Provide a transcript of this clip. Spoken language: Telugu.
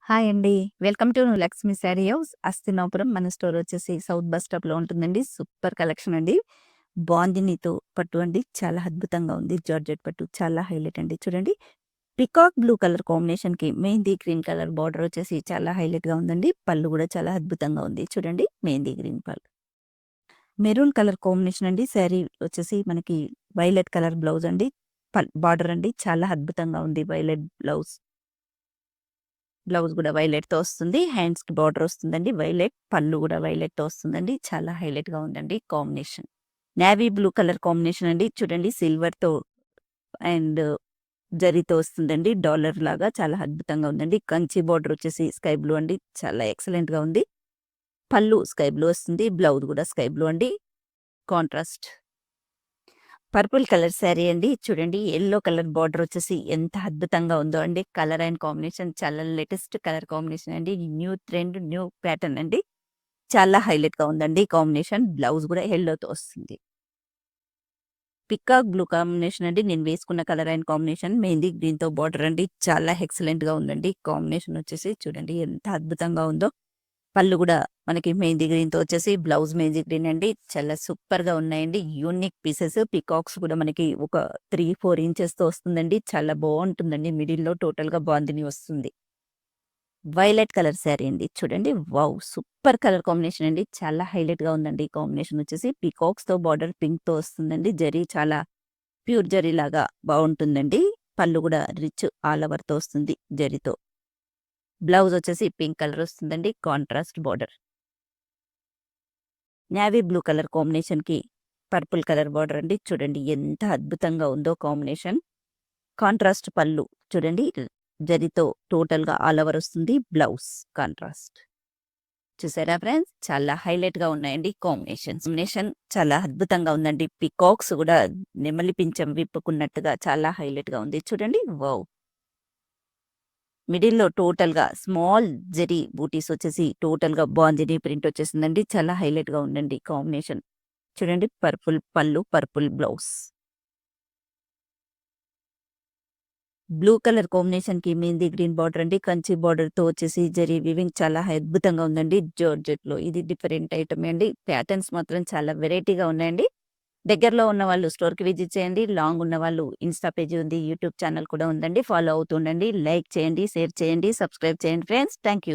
హాయ్ అండి. Welcome to Lakshmi sari house. Hastinapuram. మన స్టోర్ వచ్చేసి సౌత్ బస్ స్టాప్‌లో ఉంటుందండి. సూపర్ కలెక్షన్ అండి. బాందినితో పట్టు అండి. చాలా అద్భుతంగా ఉంది. జార్జెట్ పట్టు చాలా హైలైట్ అండి. చూడండి. పికాక్ బ్లూ కలర్ కాంబినేషన్‌కి మెహందీ గ్రీన్ కలర్ బార్డర్ వచ్చేసి చాలా హైలైట్‌గా ఉందండి. పళ్ళు కూడా చాలా అద్భుతంగా ఉంది. చూడండి మెహందీ గ్రీన్ పళ్ళు. మెరూన్ కలర్ కాంబినేషన్ అండి. శారీ వచ్చేసి మనకి వైలెట్ కలర్ బ్లౌజ్ అండి. బార్డర్ అండి. చాలా అద్భుతంగా ఉంది వైలెట్ బ్లౌజ్. బ్లౌజ్ కూడా వైలెట్‌తో వస్తుంది. హ్యాండ్స్‌కి బార్డర్ వస్తుందండి వైలెట్. పళ్ళు కూడా వైలెట్‌తో వస్తుందండి. చాలా హైలైట్‌గా ఉందండి combination. Navy blue colour combination అండి. చూడండి సిల్వర్‌తో అండ్ జరీతో వస్తుందండి. డాలర్ లాగా చాలా అద్భుతంగా ఉందండి. కంచి బార్డర్ వచ్చేసి స్కై బ్లూ అండి. చాలా ఎక్సలెంట్‌గా ఉంది. పళ్ళు స్కై బ్లూ వస్తుంది. బ్లౌజ్ కూడా స్కై బ్లూ అండి. కాంట్రాస్ట్. పర్పుల్ కలర్ శారీ అండి. చూడండి యెల్లో కలర్ బార్డర్ వచ్చేసి ఎంత అద్భుతంగా ఉందో అండి. కలర్ అండ్ కాంబినేషన్ చాలా లేటెస్ట్ కలర్ కాంబినేషన్ అండి. న్యూ ట్రెండ్, న్యూ ప్యాటర్న్ అండి. చాలా హైలైట్‌గా ఉందండి కాంబినేషన్. బ్లౌజ్ కూడా యెల్లోతో వస్తుంది. పికాక్ బ్లూ కాంబినేషన్ అండి. నేను వేసుకున్న కలర్ అండ్ కాంబినేషన్ మెహందీ గ్రీన్‌తో బార్డర్ అండి. చాలా ఎక్సలెంట్‌గా ఉందండి. కాంబినేషన్ వచ్చేసి చూడండి ఎంత అద్భుతంగా ఉందో. పళ్ళు కూడా మనకి మెహందీ గ్రీన్‌తో వచ్చేసి బ్లౌజ్ మెహందీ గ్రీన్ అండి. చాలా సూపర్‌గా ఉన్నాయండి. Unique pieces. పీకాక్స్ కూడా మనకి ఒక 3, 4 ఇంచెస్‌తో వస్తుందండి. చాలా బావుంటుందండి. మిడిల్‌లో టోటల్‌గా బాందిని వస్తుంది. వైలెట్ కలర్ శారీ అండి. చూడండి వావ్! సూపర్ కలర్ కాంబినేషన్ అండి. చాలా హైలైట్‌గా ఉందండి ఈ కాంబినేషన్ వచ్చేసి. పీకాక్స్‌తో బార్డర్ పింక్‌తో వస్తుందండి. జరీ చాలా ప్యూర్ జరీ లాగా బావుంటుందండి. పళ్ళు కూడా రిచ్ ఆల్ ఓవర్‌తో వస్తుంది జరీతో. బ్లౌజ్ వచ్చేసి పింక్ కలర్ వస్తుందండి. Contrast border. Navy blue colour కాంబినేషన్‌కి పర్పుల్ కలర్ బార్డర్ అండి. చూడండి ఎంత అద్భుతంగా ఉందో కాంబినేషన్. కాంట్రాస్ట్ పళ్ళు చూడండి జరీతో టోటల్‌గా ఆల్ ఓవర్ వస్తుంది. Blouse contrast. చూసారా ఫ్రెండ్స్? చాలా హైలైట్‌గా ఉన్నాయండి కాంబినేషన్స్. కాంబినేషన్ చాలా అద్భుతంగా ఉందండి. పీకాక్స్ కూడా నెమలి పించం విప్పుకున్నట్టుగా చాలా హైలైట్‌గా ఉంది. చూడండి వావ్! మిడిల్‌లో టోటల్‌గా స్మాల్ జరీ బూటీస్ వచ్చేసి టోటల్‌గా బాందిని ప్రింట్ వచ్చేసిందండి. చాలా హైలైట్‌గా ఉందండి కాంబినేషన్. చూడండి పర్పుల్ పళ్ళు, పర్పుల్ బ్లౌజ్. బ్లూ కలర్ కాంబినేషన్‌కి మెహందీ గ్రీన్ బార్డర్ అండి. కంచి బార్డర్‌తో వచ్చేసి జరీ వీవింగ్ చాలా అద్భుతంగా ఉందండి. జార్జెట్‌లో ఇది డిఫరెంట్ ఐటమే అండి. ప్యాటర్న్స్ మాత్రం చాలా వెరైటీగా ఉన్నాయండి. దగ్గరలో ఉన్నవాళ్ళు స్టోర్‌కి విజిట్ చేయండి. లాంగ్ ఉన్నవాళ్ళు ఇన్‌స్టా పేజ్ ఉంది. యూట్యూబ్ ఛానల్ కూడా ఉందండి. ఫాలో అవుతుండండి. లైక్ చేయండి, షేర్ చేయండి, సబ్స్క్రైబ్ చేయండి ఫ్రెండ్స్. Thank you.